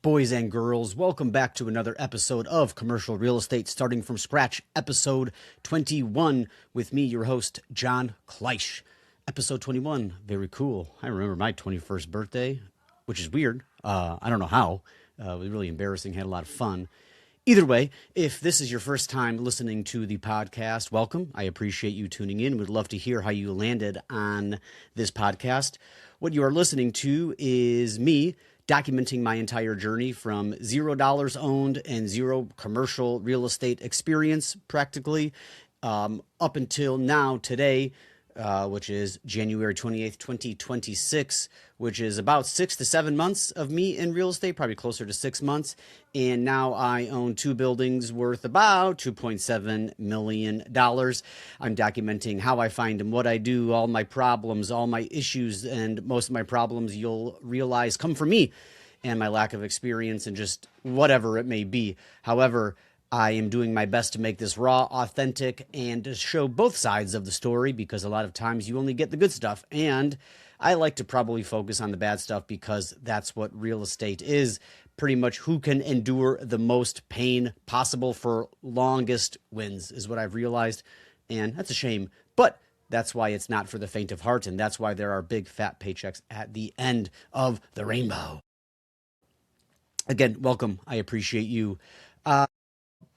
Boys and girls, welcome back to another episode of Commercial Real Estate Starting from Scratch, episode 21, with me, your host, John Kleisch. Episode 21, very cool. I remember my 21st birthday, which is weird. I don't know how. It was really embarrassing, had a lot of fun. Either way, if this is your first time listening to the podcast, welcome. I appreciate you tuning in. Would love to hear how you landed on this podcast. What you are listening to is me documenting my entire journey from $0 owned and zero commercial real estate experience practically up until now today, which is January 28th, 2026, which is about 6 to 7 months of me in real estate, probably closer to 6 months. And now I own two buildings worth about $2.7 million. I'm documenting how I find them, what I do, all my problems, all my issues, and most of my problems you'll realize come from me and my lack of experience and just whatever it may be. However, I am doing my best to make this raw, authentic, and to show both sides of the story because a lot of times you only get the good stuff. And I like to probably focus on the bad stuff because that's what real estate is. Pretty much who can endure the most pain possible for longest wins is what I've realized. And that's a shame. But that's why it's not for the faint of heart. And that's why there are big fat paychecks at the end of the rainbow. Again, welcome. I appreciate you.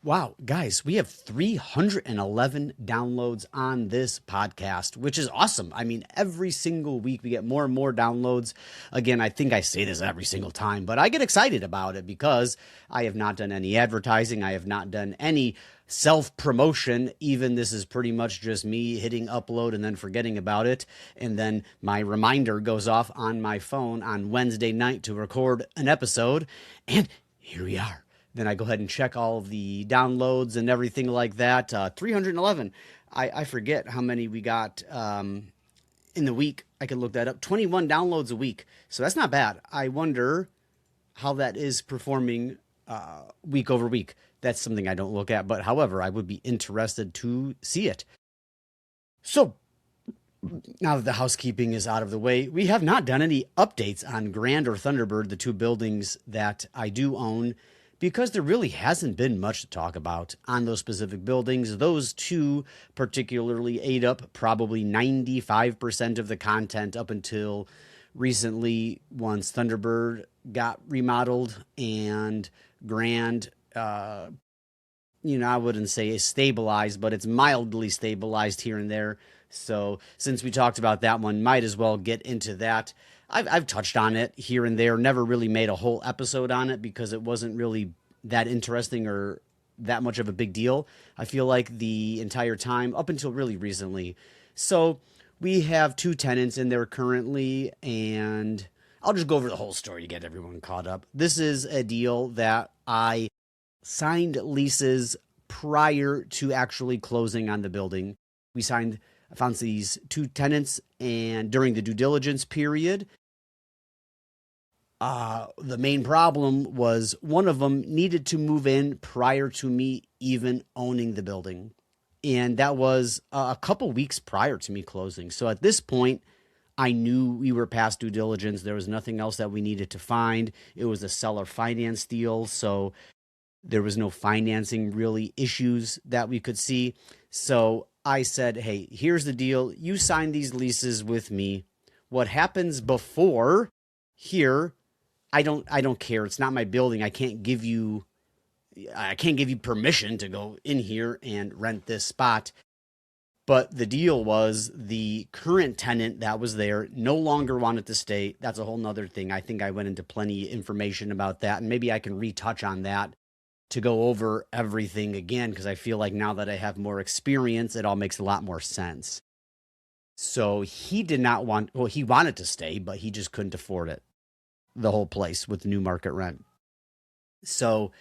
Wow, guys, we have 311 downloads on this podcast, which is awesome. I mean, every single week we get more and more downloads. Again, I think I say this every single time, but I get excited about it because I have not done any advertising. I have not done any self-promotion. Even this is pretty much just me hitting upload and then forgetting about it. And then my reminder goes off on my phone on Wednesday night to record an episode. And here we are. Then I go ahead and check all of the downloads and everything like that. 311. I forget how many we got in the week. I can look that up. 21 downloads a week. So that's not bad. I wonder how that is performing week over week. That's something I don't look at. But however, I would be interested to see it. So now that the housekeeping is out of the way, we have not done any updates on Grand or Thunderbird, the two buildings that I do own, because there really hasn't been much to talk about on those specific buildings. Those two particularly ate up probably 95% of the content up until recently once Thunderbird got remodeled and Grand, I wouldn't say is stabilized, but it's mildly stabilized here and there. So since we talked about that one, might as well get into that. I've touched on it here and there, never really made a whole episode on it because it wasn't really that interesting or that much of a big deal, I feel like, the entire time up until really recently. So we have two tenants in there currently, and I'll just go over the whole story to get everyone caught up. This is a deal that I signed leases prior to actually closing on the building. I found these two tenants, and during the due diligence period, the main problem was one of them needed to move in prior to me even owning the building. And that was a couple weeks prior to me closing. So at this point, I knew we were past due diligence. There was nothing else that we needed to find. It was a seller finance deal, so there was no financing really issues that we could see. So I said, hey, here's the deal. You sign these leases with me. What happens before here, I don't care. It's not my building. I can't give you permission to go in here and rent this spot. But the deal was the current tenant that was there no longer wanted to stay. That's a whole nother thing. I think I went into plenty of information about that, and maybe I can retouch on that to go over everything again, because I feel like now that I have more experience, it all makes a lot more sense. So he wanted to stay, but he just couldn't afford it. The whole place with new market rent. So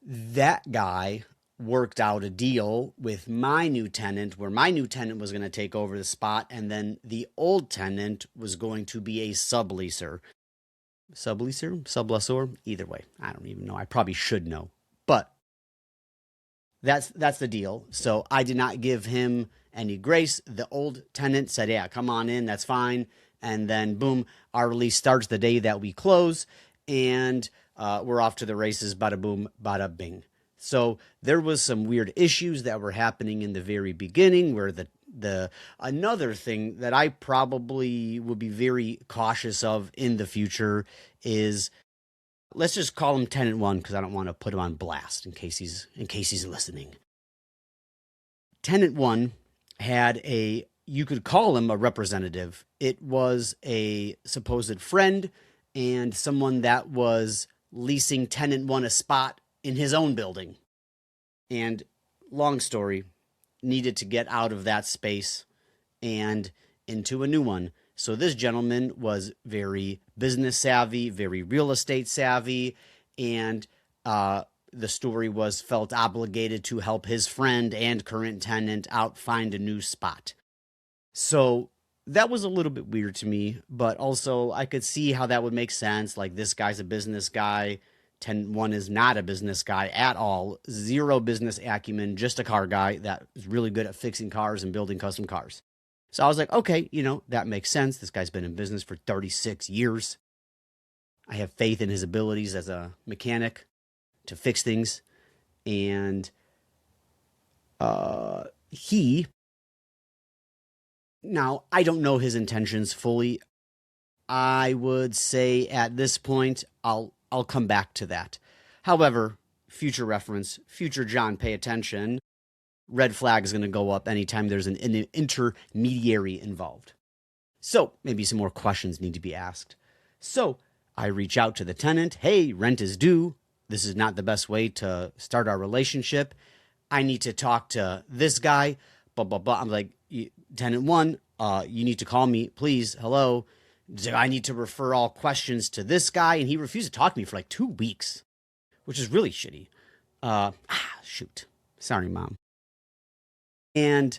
that guy worked out a deal with my new tenant where my new tenant was going to take over the spot, and then the old tenant was going to be a sublessor, either way. I don't even know. I probably should know, but that's the deal. So I did not give him any grace. The old tenant said, yeah, come on in. That's fine. And then boom, our lease starts the day that we close. And we're off to the races, bada boom, bada bing. So there was some weird issues that were happening in the very beginning where the another thing that I probably would be very cautious of in the future is, let's just call him tenant one because I don't want to put him on blast in case he's listening. Tenant one had you could call him a representative. It was a supposed friend and someone that was leasing tenant one a spot in his own building. And long story, needed to get out of that space and into a new one. So this gentleman was very business savvy, very real estate savvy, and the story was felt obligated to help his friend and current tenant out find a new spot. So that was a little bit weird to me, but also I could see how that would make sense. Like, this guy's a business guy. Tenant one is not a business guy at all. Zero business acumen, just a car guy that is really good at fixing cars and building custom cars. So I was like, okay, that makes sense. This guy's been in business for 36 years. I have faith in his abilities as a mechanic to fix things. And now, I don't know his intentions fully. I would say at this point, I'll come back to that. However, future reference, future John, pay attention. Red flag is going to go up anytime there's an intermediary involved. So maybe some more questions need to be asked. So I reach out to the tenant. Hey, rent is due. This is not the best way to start our relationship. I need to talk to this guy. Blah, blah, blah. I'm like, tenant one, you need to call me, please. Hello. I need to refer all questions to this guy. And he refused to talk to me for like 2 weeks, which is really shitty. Shoot. Sorry, Mom. And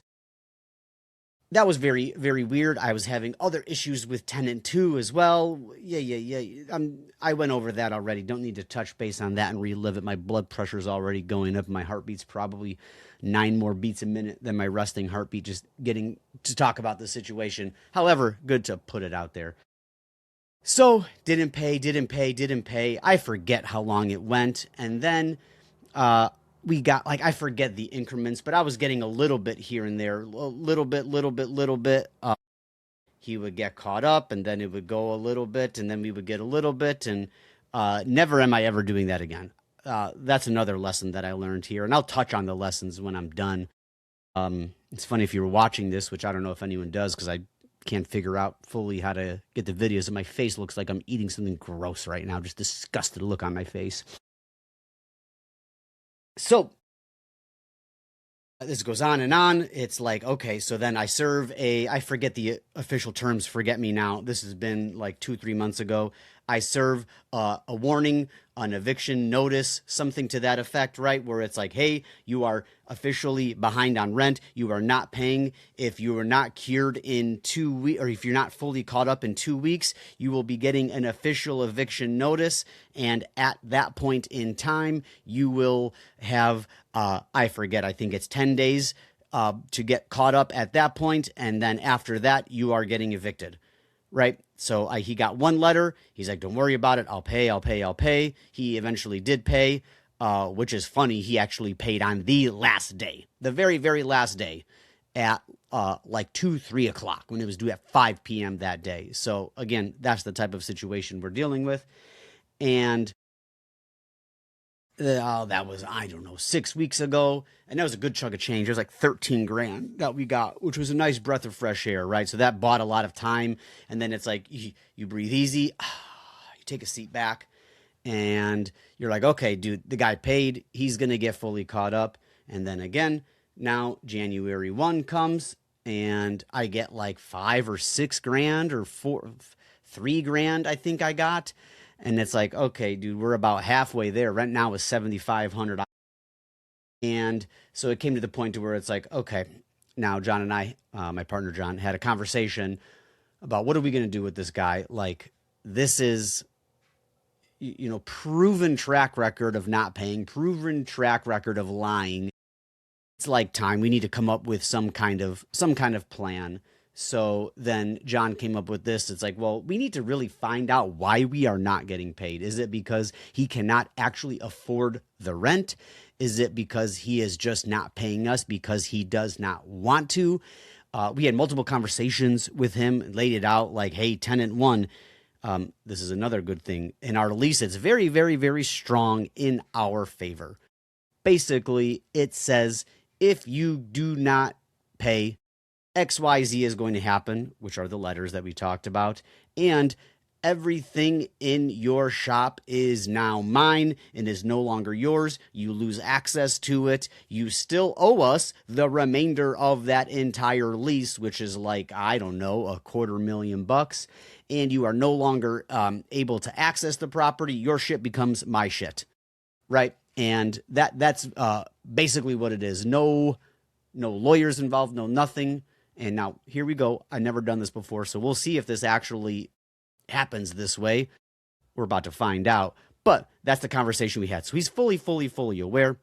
that was very, very weird. I was having other issues with tenant two as well. Yeah. I went over that already. Don't need to touch base on that and relive it. My blood pressure's already going up. My heartbeat's probably 9 more beats a minute than my resting heartbeat, just getting to talk about the situation. However, good to put it out there. So, didn't pay. I forget how long it went. And then, we got, like, I forget the increments, but I was getting a little bit here and there, little bit. He would get caught up, and then it would go a little bit, and then we would get a little bit, and never am I ever doing that again. That's another lesson that I learned here, and I'll touch on the lessons when I'm done. It's funny if you were watching this, which I don't know if anyone does, because I can't figure out fully how to get the videos, and my face looks like I'm eating something gross right now, just disgusted look on my face. So this goes on and on. It's like, okay, so then I serve I forget the official terms, forget me now. This has been like 2-3 months ago. I serve a warning, an eviction notice, something to that effect, right? Where it's like, hey, you are officially behind on rent. You are not paying. If you are not cured in 2 weeks, or if you're not fully caught up in 2 weeks, you will be getting an official eviction notice. And at that point in time, you will have, I forget, I think it's 10 days to get caught up at that point. And then after that, you are getting evicted, right? So he got one letter. He's like, don't worry about it. I'll pay. He eventually did pay, which is funny. He actually paid on the last day, the very, very last day at like 2-3 o'clock when it was due at 5 p.m. that day. So again, that's the type of situation we're dealing with. And that was, I don't know, 6 weeks ago. And that was a good chunk of change. It was like 13 grand that we got, which was a nice breath of fresh air, right? So that bought a lot of time. And then it's like, you breathe easy. You take a seat back and you're like, okay, dude, the guy paid. He's going to get fully caught up. And then again, now January 1 comes and I get like 5 or 6 grand or 3 grand, I think I got. And it's like, okay, dude, we're about halfway there. Rent now is $7,500. And so it came to the point to where it's like, okay, now John and I, my partner John, had a conversation about what are we going to do with this guy? Like, this is, proven track record of not paying, proven track record of lying. It's like time. We need to come up with some kind of plan. So then John came up with this. It's like, well, we need to really find out why we are not getting paid. Is it because he cannot actually afford the rent? Is it because he is just not paying us because he does not want to? We had multiple conversations with him, laid it out like, hey, tenant one, this is another good thing. In our lease, it's very, very, very strong in our favor. Basically, it says if you do not pay, XYZ is going to happen, which are the letters that we talked about. And everything in your shop is now mine and is no longer yours. You lose access to it. You still owe us the remainder of that entire lease, which is like, I don't know, $250,000. And you are no longer able to access the property. Your shit becomes my shit, right? And that's basically what it is. No lawyers involved, no nothing. And now here we go. I've never done this before, so we'll see if this actually happens this way. We're about to find out. But that's the conversation we had. So he's fully aware.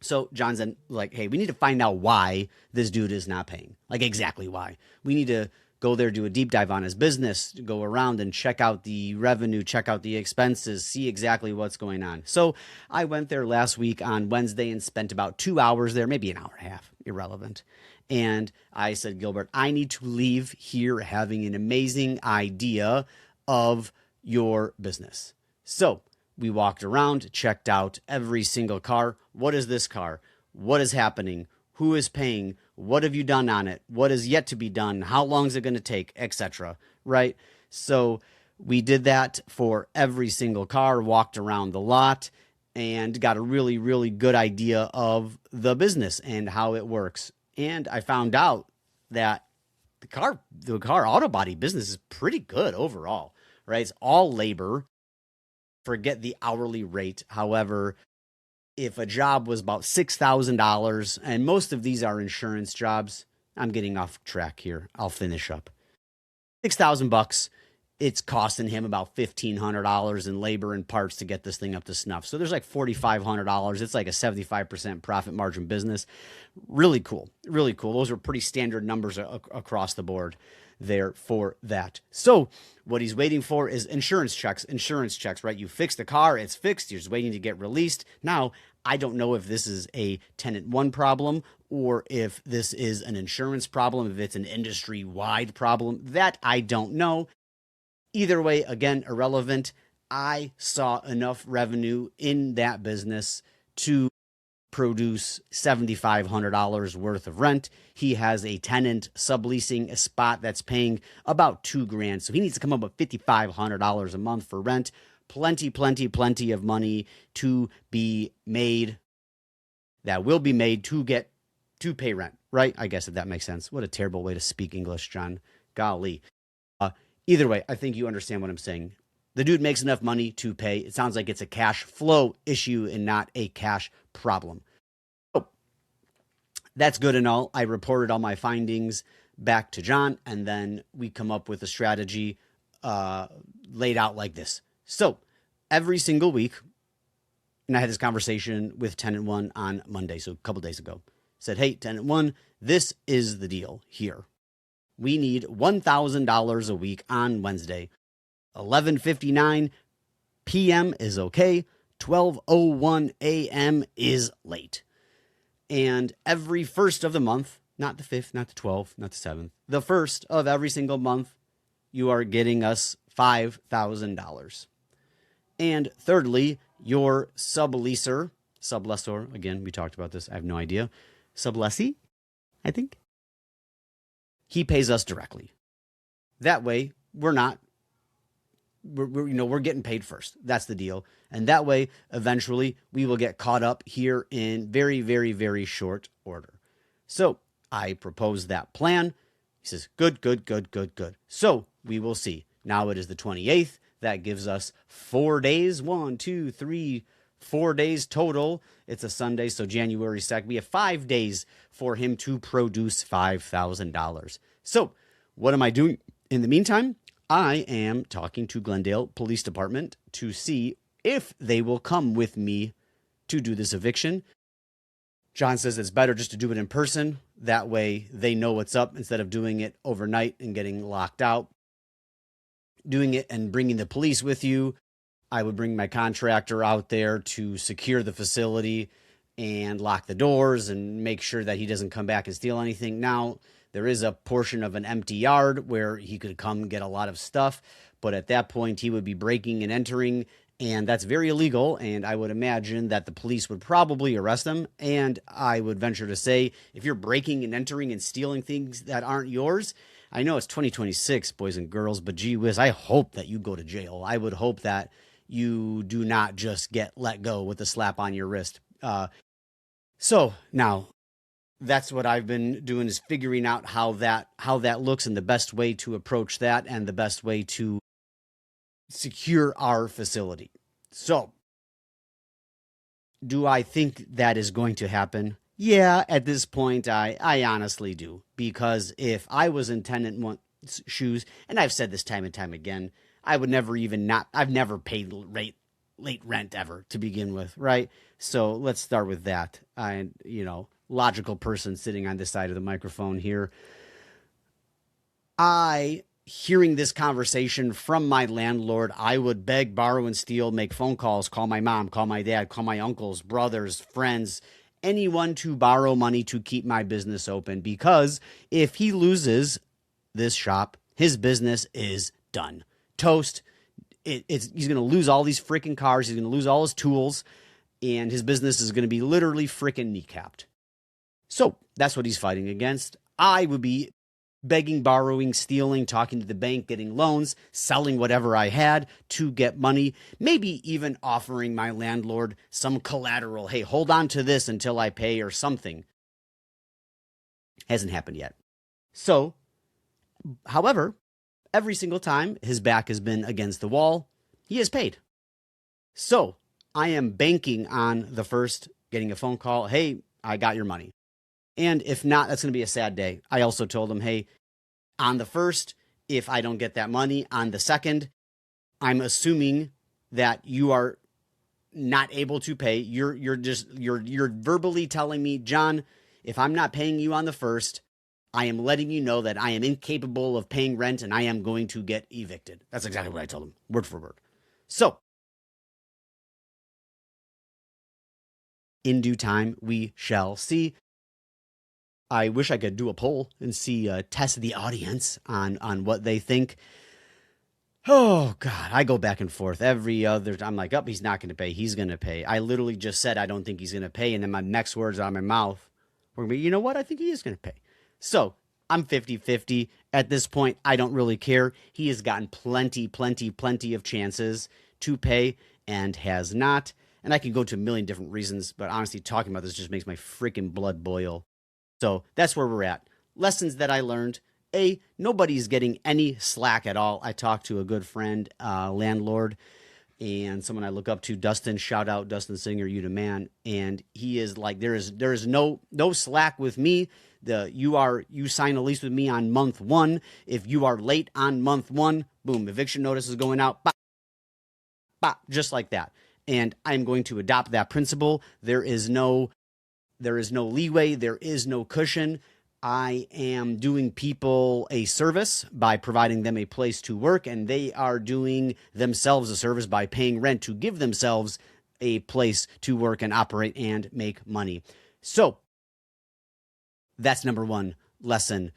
So John's then like, hey, we need to find out why this dude is not paying. Like exactly why. We need to go there, do a deep dive on his business, go around and check out the revenue, check out the expenses, see exactly what's going on. So I went there last week on Wednesday and spent about 2 hours there, maybe an hour and a half, irrelevant. And I said, Gilbert, I need to leave here having an amazing idea of your business. So we walked around, checked out every single car. What is this car? What is happening? Who is paying? What have you done on it? What is yet to be done? How long is it going to take, etc. Right? So we did that for every single car, walked around the lot, and got a really, really good idea of the business and how it works. And I found out that the car auto body business is pretty good overall, right? It's all labor. Forget the hourly rate. However, if a job was about $6,000, and most of these are insurance jobs, I'm getting off track here. I'll finish up. $6,000, it's costing him about $1,500 in labor and parts to get this thing up to snuff. So there's like $4,500. It's like a 75% profit margin business. Really cool. Really cool. Those are pretty standard numbers across the board there for that. So what he's waiting for is insurance checks, right? You fix the car, it's fixed, you're just waiting to get released. Now, I don't know if this is a tenant one problem or if this is an insurance problem, if it's an industry-wide problem. That I don't know. Either way, again, irrelevant. I saw enough revenue in that business to produce $7,500 worth of rent. He has a tenant subleasing a spot that's paying about $2,000. So he needs to come up with $5,500 a month for rent. Plenty of money to be made, that will be made to pay rent, right? I guess if that makes sense. What a terrible way to speak English, John. Golly. Either way, I think you understand what I'm saying. The dude makes enough money to pay. It sounds like it's a cash flow issue and not a cash problem. So that's good and all. I reported all my findings back to John, and then we come up with a strategy laid out like this. So every single week, and I had this conversation with tenant one on Monday, so a couple days ago, said, hey, tenant one, this is the deal here. We need $1,000 a week on Wednesday. 11:59 p.m. is okay. 12:01 a.m. is late. And every first of the month, not the 5th, not the 12th, not the 7th, the first of every single month, you are getting us $5,000. And thirdly, your sublessor, again, we talked about this, I have no idea, sublessee, I think, he pays us directly. That way, we're getting paid first. That's the deal. And that way, eventually, we will get caught up here in very, very, very short order. So I propose that plan. He says, good. So we will see. Now it is the 28th. That gives us 4 days. 1, 2, 3, 4 days total. It's a Sunday, so January 2nd. We have 5 days for him to produce $5,000. So what am I doing in the meantime? I am talking to Glendale Police Department to see if they will come with me to do this eviction. John says it's better just to do it in person. That way they know what's up instead of doing it overnight and getting locked out. Doing it and bringing the police with you. I would bring my contractor out there to secure the facility and lock the doors and make sure that he doesn't come back and steal anything. Now, there is a portion of an empty yard where he could come get a lot of stuff, but at that point he would be breaking and entering, and that's very illegal, and I would imagine that the police would probably arrest him. And I would venture to say, if you're breaking and entering and stealing things that aren't yours, I know it's 2026, boys and girls, but gee whiz, I hope that you go to jail. I would hope that you do not just get let go with a slap on your wrist. So now that's what I've been doing, is figuring out how that looks and the best way to approach that and the best way to secure our facility. So do I think that is going to happen? Yeah, at this point, I honestly do. Because if I was in tenant shoes, and I've said this time and time again, I would never I've never paid late rent ever to begin with, right? So let's start with that. Logical person sitting on this side of the microphone here. Hearing this conversation from my landlord, I would beg, borrow, and steal, make phone calls, call my mom, call my dad, call my uncles, brothers, friends, anyone to borrow money to keep my business open. Because if he loses this shop, his business is done. Toast. He's going to lose all these freaking cars. He's going to lose all his tools, and his business is going to be literally freaking kneecapped. So that's what he's fighting against. I would be begging, borrowing, stealing, talking to the bank, getting loans, selling whatever I had to get money, maybe even offering my landlord some collateral. Hey, hold on to this until I pay or something. Hasn't happened yet. So, however, every single time his back has been against the wall, he has paid. So I am banking on the first getting a phone call. Hey, I got your money. And if not, that's going to be a sad day. I also told him, hey, on the first, if I don't get that money, on the second, I'm assuming that you are not able to pay. You're verbally telling me, John, if I'm not paying you on the first, I am letting you know that I am incapable of paying rent and I am going to get evicted. That's exactly what I told him, word for word. So, in due time, we shall see. I wish I could do a poll and test the audience on what they think. Oh, God, I go back and forth every other time. I'm like, oh, he's not going to pay. He's going to pay. I literally just said I don't think he's going to pay, and then my next words out of my mouth were going to be, you know what? I think he is going to pay. So I'm 50-50. At this point, I don't really care. He has gotten plenty of chances to pay and has not. And I can go to a million different reasons, but honestly, talking about this just makes my freaking blood boil. So that's where we're at. Lessons that I learned. Nobody's getting any slack at all. I talked to a good friend, landlord, and someone I look up to, Dustin. Shout out, Dustin Singer, you the man. And he is like, there is no slack with me. You sign a lease with me on month one. If you are late on month one, boom, eviction notice is going out. Bop, bop, just like that. And I'm going to adopt that principle. There is no leeway. There is no cushion. I am doing people a service by providing them a place to work, and they are doing themselves a service by paying rent to give themselves a place to work and operate and make money. So that's number one lesson.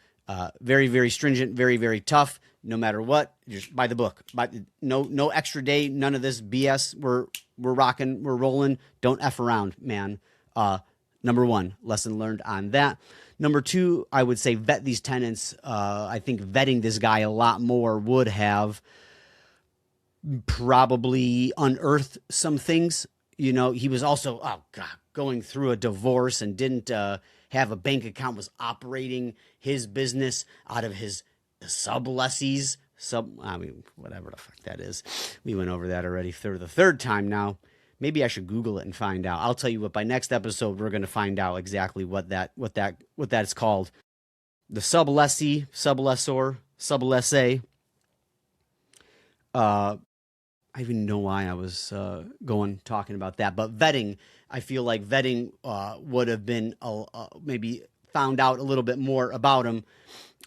Very, very stringent, very, very tough. No matter what, just by the book. No extra day, none of this BS. We're rocking, we're rolling. Don't F around, man. Number one, lesson learned on that. Number two, I would say vet these tenants. I think vetting this guy a lot more would have probably unearthed some things. You know, he was also, going through a divorce and didn't have a bank account, was operating his business out of his sublessees. Whatever the fuck that is. We went over that already for the third time now. Maybe I should Google it and find out. I'll tell you what, by next episode, we're going to find out exactly what that is called. The sublessee, sublessor, sublessee. I even know why I was talking about that. But vetting, I feel like vetting would have been maybe found out a little bit more about him.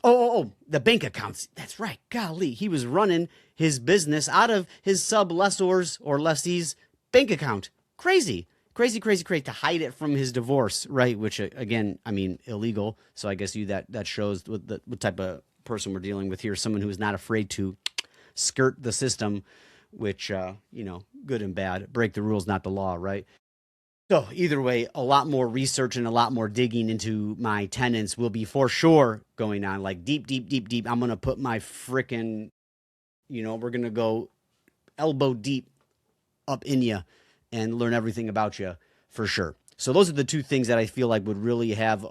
The bank accounts. That's right. Golly, he was running his business out of his sublessors or lessee's bank account. Crazy. Crazy, crazy, crazy to hide it from his divorce, right? Which again, I mean, illegal. So I guess that shows what type of person we're dealing with here. Someone who is not afraid to skirt the system, which good and bad. Break the rules, not the law, right? So either way, a lot more research and a lot more digging into my tenants will be for sure going on. Like deep, deep, deep, deep. I'm gonna put my freaking, we're gonna go elbow deep up in you and learn everything about you for sure. So those are the two things that I feel like would really have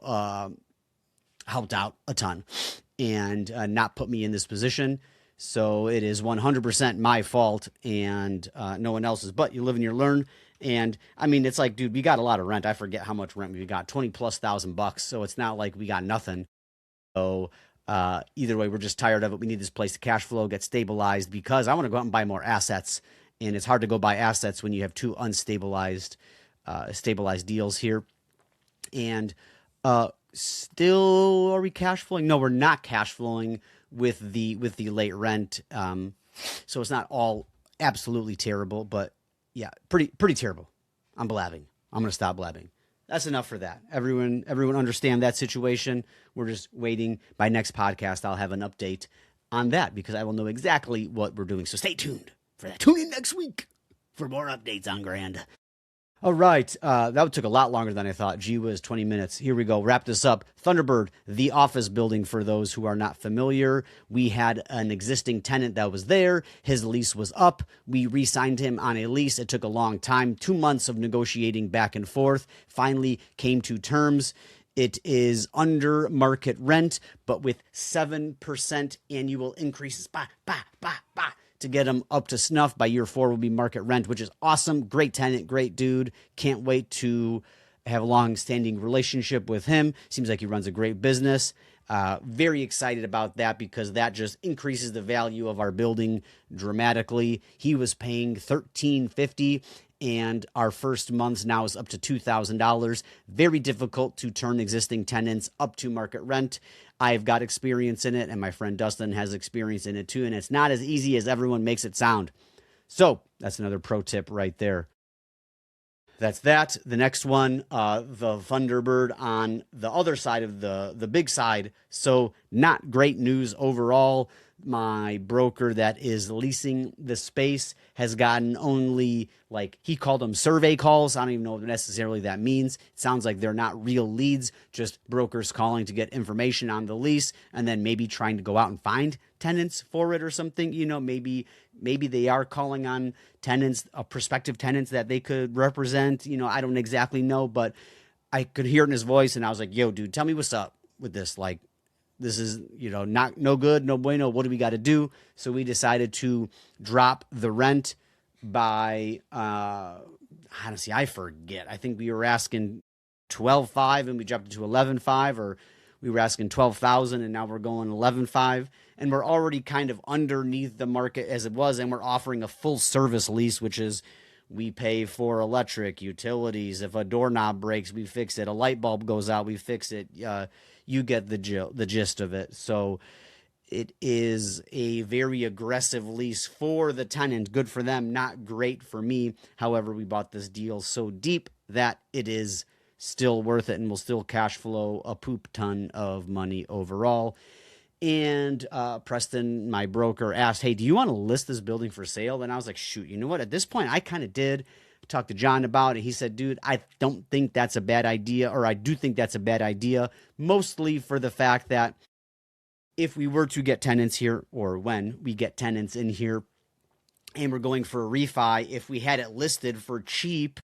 helped out a ton and not put me in this position. So it is 100% my fault and no one else's. But you live and you learn. And I mean, it's like, dude, we got a lot of rent. I forget how much rent we got, 20 plus $1,000. So it's not like we got nothing. So either way, we're just tired of it. We need this place to cash flow, get stabilized because I want to go out and buy more assets. And it's hard to go buy assets when you have two unstabilized, stabilized deals here. And still, are we cash flowing? No, we're not cash flowing with the late rent. So it's not all absolutely terrible, but yeah, pretty terrible. I'm blabbing. I'm gonna stop blabbing. That's enough for that. Everyone understand that situation. We're just waiting. By next podcast, I'll have an update on that because I will know exactly what we're doing. So stay tuned for that. Tune in next week for more updates on Grand. All right. That took a lot longer than I thought. Gee whiz, 20 minutes. Here we go. Wrap this up. Thunderbird, the office building for those who are not familiar. We had an existing tenant that was there. His lease was up. We re-signed him on a lease. It took a long time, 2 months of negotiating back and forth. Finally came to terms. It is under market rent, but with 7% annual increases. To get him up to snuff. By year 4 will be market rent, which is awesome. Great tenant, great dude. Can't wait to have a long-standing relationship with him. Seems like he runs a great business. Very excited about that because that just increases the value of our building dramatically. He was paying $1,350 and our first month's now is up to $2,000. Very difficult to turn existing tenants up to market rent. I've got experience in it, and my friend Dustin has experience in it too, and it's not as easy as everyone makes it sound. So that's another pro tip right there. That's that. The next one, the Thunderbird on the other side of the big side. So not great news overall. My broker that is leasing the space has gotten only, like, he called them survey calls. I don't even know what necessarily that means. It sounds like they're not real leads, just brokers calling to get information on the lease and then maybe trying to go out and find tenants for it or something. Maybe they are calling on tenants, prospective tenants that they could represent. I don't exactly know, but I could hear it in his voice and I was like, yo, dude, tell me what's up with this. Like, this is, no good, no bueno. What do we got to do? So we decided to drop the rent by, honestly, I forget. I think we were asking $12,500 and we dropped it to $11,500, or we were asking $12,000 and now we're going $11,500. And we're already kind of underneath the market as it was. And we're offering a full service lease, which is we pay for electric, utilities. If a doorknob breaks, we fix it. A light bulb goes out, we fix it. You get the gist of it. So it is a very aggressive lease for the tenant. Good for them, not great for me. However, we bought this deal so deep that it is still worth it and will still cash flow a poop ton of money overall. And Preston, my broker, asked, hey, do you want to list this building for sale? And I was like, shoot, you know what? At this point, I kind of did. Talked to John about it. He said, dude, I don't think that's a bad idea, or I do think that's a bad idea, mostly for the fact that if we were to get tenants here, or when we get tenants in here and we're going for a refi, if we had it listed for cheap,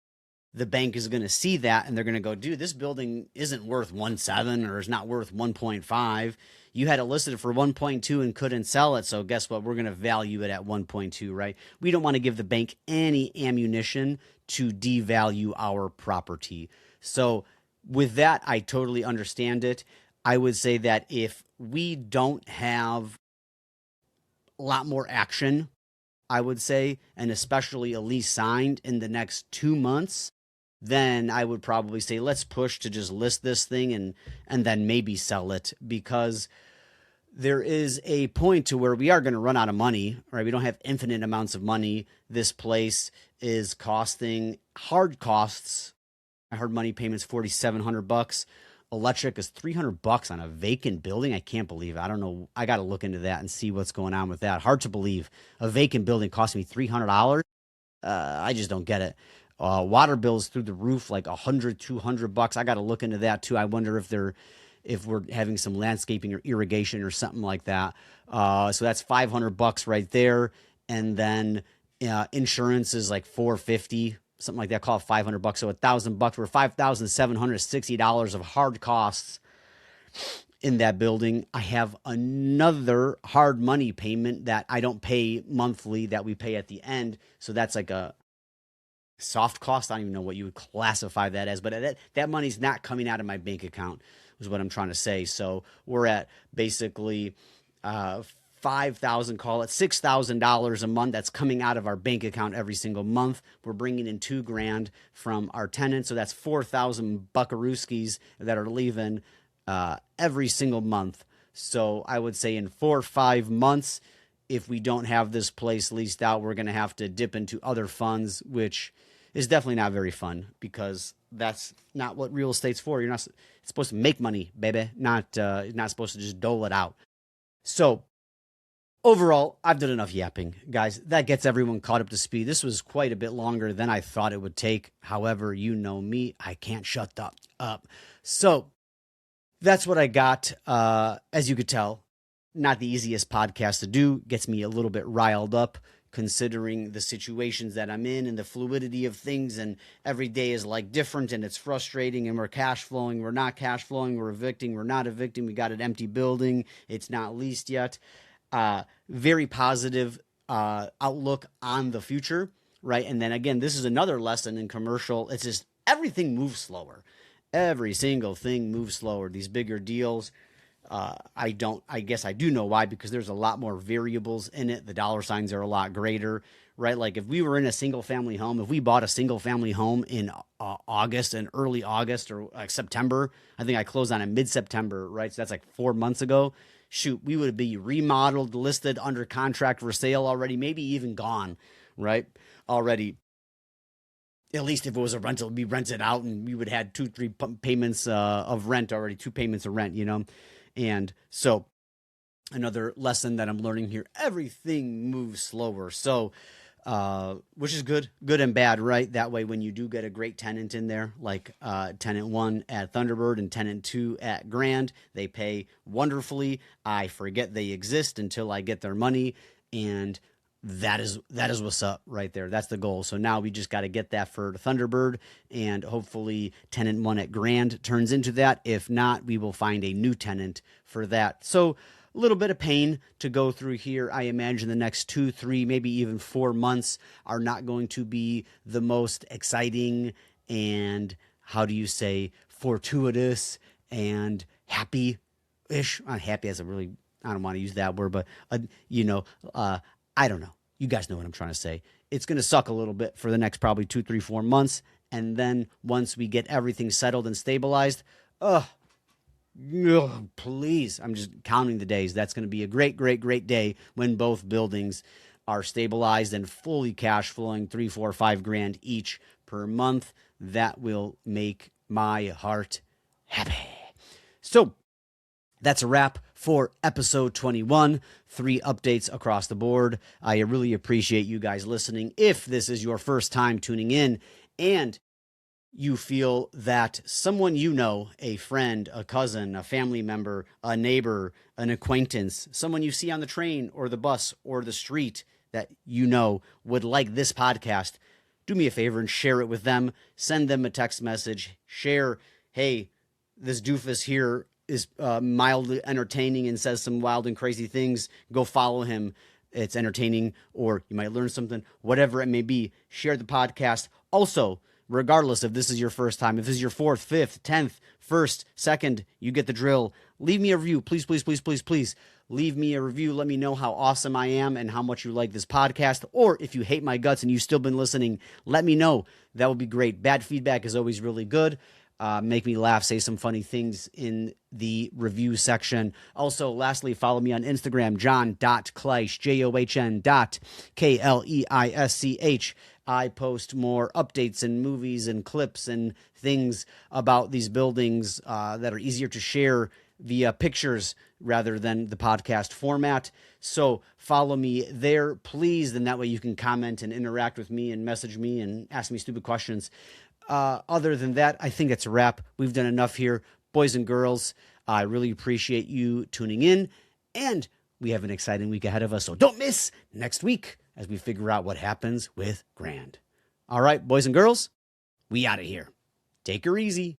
the bank is going to see that and they're going to go, dude, this building isn't worth 1.7 or is not worth 1.5. You had it listed for 1.2 and couldn't sell it. So guess what? We're going to value it at 1.2, right? We don't want to give the bank any ammunition to devalue our property. So with that, I totally understand it. I would say that if we don't have a lot more action I would say, and especially a lease signed in the next 2 months, then I would probably say let's push to just list this thing and then maybe sell it, because there is a point to where we are going to run out of money, right? We don't have infinite amounts of money. This place is costing hard costs. I heard money payments $4,700. Electric is $300 on a vacant building. I can't believe it. I don't know. I got to look into that and see what's going on with that. Hard to believe a vacant building cost me $300. I just don't get it. Water bills through the roof, like $100, $200. I got to look into that too. I wonder if we're having some landscaping or irrigation or something like that. So that's $500 right there. And then insurance is like $450, something like that. Call it $500. So $1,000 for $5,760 of hard costs in that building. I have another hard money payment that I don't pay monthly that we pay at the end. So that's like a soft cost. I don't even know what you would classify that as, but that money's not coming out of my bank account is what I'm trying to say. So we're at basically $5,000, call it $6,000 a month that's coming out of our bank account every single month. We're bringing in $2,000 from our tenants, so that's 4,000 buckarooskies that are leaving every single month. So I would say in 4 or 5 months, if we don't have this place leased out, we're going to have to dip into other funds, which is definitely not very fun, because that's not what real estate's for. It's supposed to make money, baby, not supposed to just dole it out. So overall, I've done enough yapping, guys. That gets everyone caught up to speed. This was quite a bit longer than I thought it would take. However, you know me, I can't shut up. So that's what I got. As you could tell, not the easiest podcast to do. Gets me a little bit riled up, considering the situations that I'm in and the fluidity of things, and every day is like different, and it's frustrating, and we're cash flowing, we're not cash flowing, we're evicting, we're not evicting, we got an empty building, it's not leased yet. Very positive outlook on the future, right? And then again, this is another lesson in commercial. It's just everything moves slower. Every single thing moves slower. These bigger deals, I guess I do know why, because there's a lot more variables in it. The dollar signs are a lot greater, right? Like if we were in a single family home, if we bought a single family home in August and early August or like September, I think I closed on it mid-September, right? So that's like 4 months ago. Shoot, we would be remodeled, listed, under contract for sale already, maybe even gone, right? Already. At least if it was a rental, it'd be rented out, and we would have 2-3 payments of rent already, 2 payments of rent, And so another lesson that I'm learning here, everything moves slower. So, which is good and bad, right? That way, when you do get a great tenant in there, like tenant 1 at Thunderbird and tenant 2 at Grand, they pay wonderfully. I forget they exist until I get their money, and that is what's up right there. That's the goal. So now we just got to get that for Thunderbird, and hopefully tenant 1 at Grand turns into that. If not, we will find a new tenant for that. So a little bit of pain to go through here. I imagine the next 2, 3, maybe even 4 months are not going to be the most exciting and, how do you say, fortuitous and happy-ish. Not happy as a really, I don't want to use that word, but, I don't know. You guys know what I'm trying to say. It's going to suck a little bit for the next probably 2, 3, 4 months. And then once we get everything settled and stabilized, please, I'm just counting the days. That's going to be a great, great, great day when both buildings are stabilized and fully cash flowing, 3, 4, 5 grand each per month. That will make my heart happy. So that's a wrap for episode 21. 3 updates across the board. I really appreciate you guys listening. If this is your first time tuning in and you feel that someone you know, a friend, a cousin, a family member, a neighbor, an acquaintance, someone you see on the train or the bus or the street that you know would like this podcast, do me a favor and share it with them. Send them a text message. Share, hey, this doofus here is mildly entertaining and says some wild and crazy things. Go follow him. It's entertaining, or you might learn something, whatever it may be. Share the podcast. Also, regardless if this is your first time, if this is your 4th, 5th, 10th, 1st, 2nd, you get the drill. leave me a review. Please, please, please, please, please leave me a review. Let me know how awesome I am and how much you like this podcast. Or if you hate my guts and you've still been listening, let me know. That would be great. Bad feedback is always really good. Make me laugh, say some funny things in the review section. Also, lastly, follow me on Instagram, john.kleisch, JOHN.KLEISCH. I post more updates and movies and clips and things about these buildings that are easier to share via pictures rather than the podcast format. So follow me there, please. Then that way you can comment and interact with me and message me and ask me stupid questions. Other than that, I think it's a wrap. We've done enough here. Boys and girls, I really appreciate you tuning in, and we have an exciting week ahead of us, so don't miss next week as we figure out what happens with Grand. All right, boys and girls, we out of here. Take her easy.